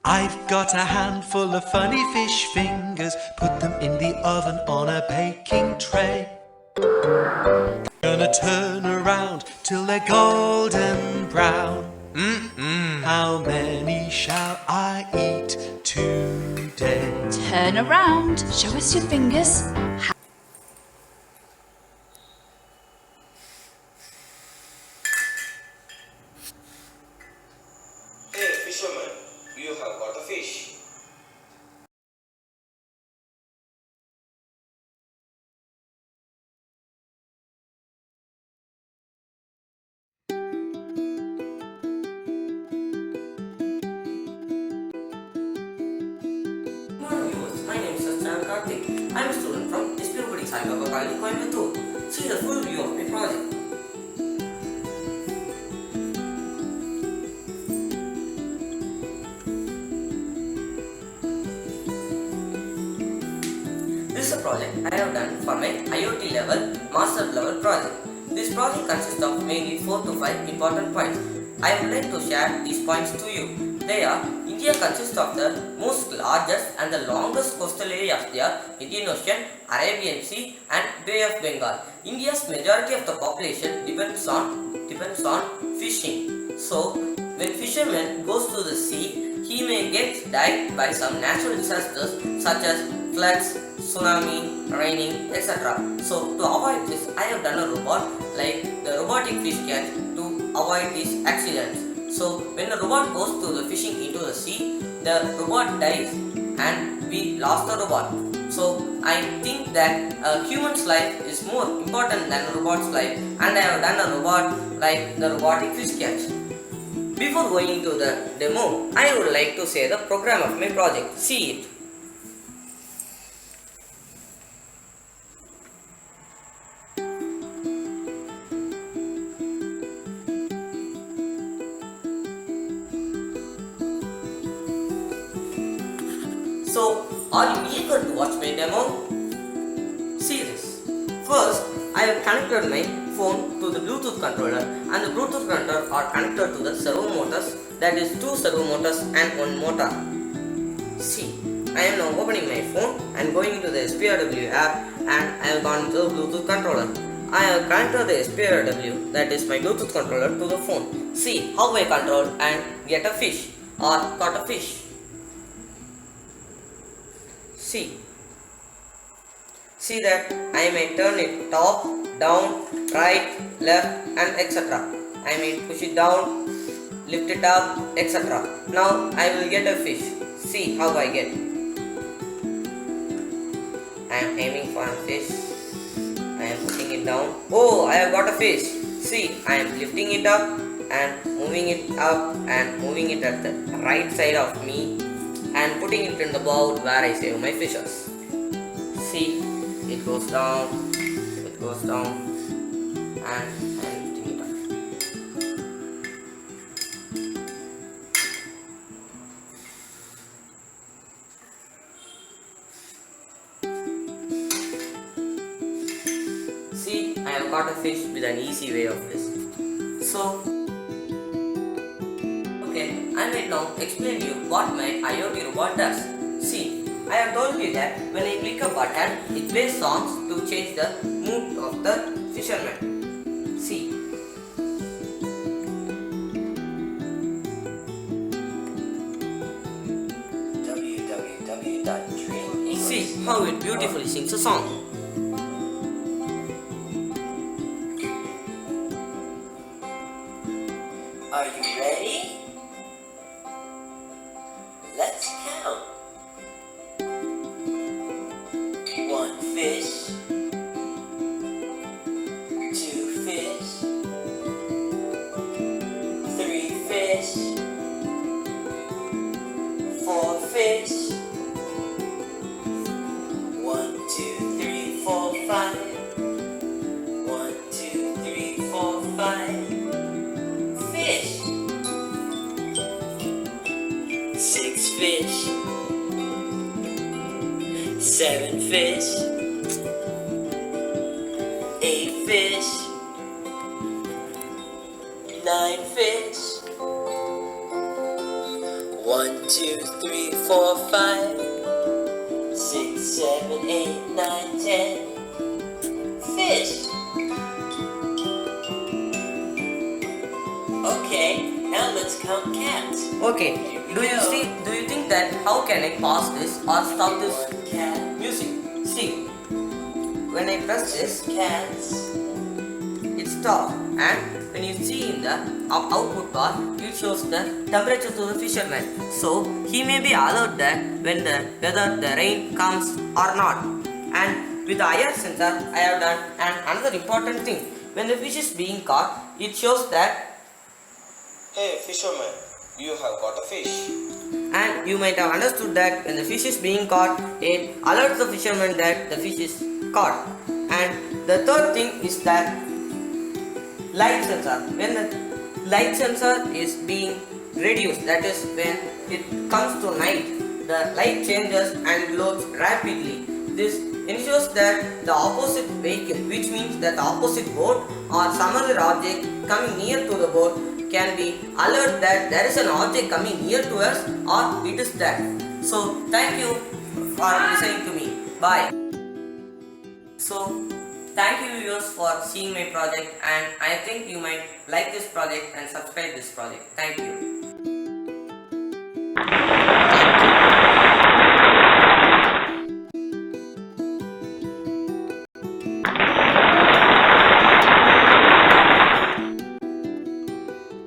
I've got a handful of funny fish fingers, put them in the oven on a baking tray. Gonna turn around till they're golden brown. How many shall I eat today? Turn around, show us your fingers. Hey fisherman, you have got a fish. Good morning viewers, my name is SARAN. I am a student from SPRW Coimbatore. See the full view of my project. This is a project I have done for my IoT level, master level project. This project consists of mainly 4 to 5 important points. I would like to share these points to you. They are: India consists of the most largest and the longest coastal area of the Indian Ocean, Arabian Sea and Bay of Bengal. India's majority of the population depends on fishing. So, when fisherman goes to the sea, he may get died by some natural disasters such as floods, tsunami, raining, etc. So, to avoid this, I have done a robot like the robotic fish catch to avoid these accidents. So, when the robot goes to the fishing into the sea, the robot dies and we lost the robot. So, I think that a human's life is more important than a robot's life, and I have done a robot like the robotic fish catch. Before going into the demo, I would like to say the program of my project. See it. So, are you eager to watch my demo? See this. First, I have connected my phone to the Bluetooth controller, and the Bluetooth controller are connected to the servo motors, that is 2 servo motors and 1 motor. See, I am now opening my phone and going into the SPRW app, and I have gone to the Bluetooth controller. I have connected the SPRW, that is my Bluetooth controller, to the phone. See how I control and get a fish or caught a fish. See that I may turn it top, down, right, left and etc. I may push it down, lift it up, etc. Now I will get a fish. See how I get. I am aiming for a fish. I am putting it down. Oh, I have got a fish. See, I am lifting it up and moving it up and moving it at the right side of me and putting it in the bowl where I save my fishes. See, it goes down, and I am lifting it up. See, I have caught a fish with an easy way of this. So, okay, I will now explain you what my IoT robot does. See, I have told you that when I click a button, it plays songs to change the mood of the fisherman. See. See how it beautifully sings a song. Are you ready? Let's count. 1 fish, 2 fish, 3 fish, 4 fish, 1, 2, 3, 4, 5. 1, 2, 3, 4, 5. Fish. 6 fish, 7 fish, 8 fish, 9 fish, 1, 1, 2, 3, 4, 5, 6, 7, 8, 9, 10. Fish. Okay, now let's count cats. Okay, do you think that how can I pause this or stop this Cat, music? See, when I press this, cats. it stops, and when you see in the output bar, it shows the temperature to the fisherman. So he may be allowed that whether the rain comes or not. And with the IR sensor, I have done another important thing. When the fish is being caught, it shows that, Hey fisherman, you have got a fish. and you might have understood that when the fish is being caught, it alerts the fisherman that the fish is caught. And the third thing is that light sensor. When the light sensor is being reduced, that is when it comes to night, the light changes and glows rapidly. This ensures that the opposite vehicle, which means that the opposite boat or some other object coming near to the boat, can be alert that there is an object coming near to us or it is that. So thank you for listening to me. Bye. So thank you viewers for seeing my project, and I think you might like this project and subscribe this project. Thank you.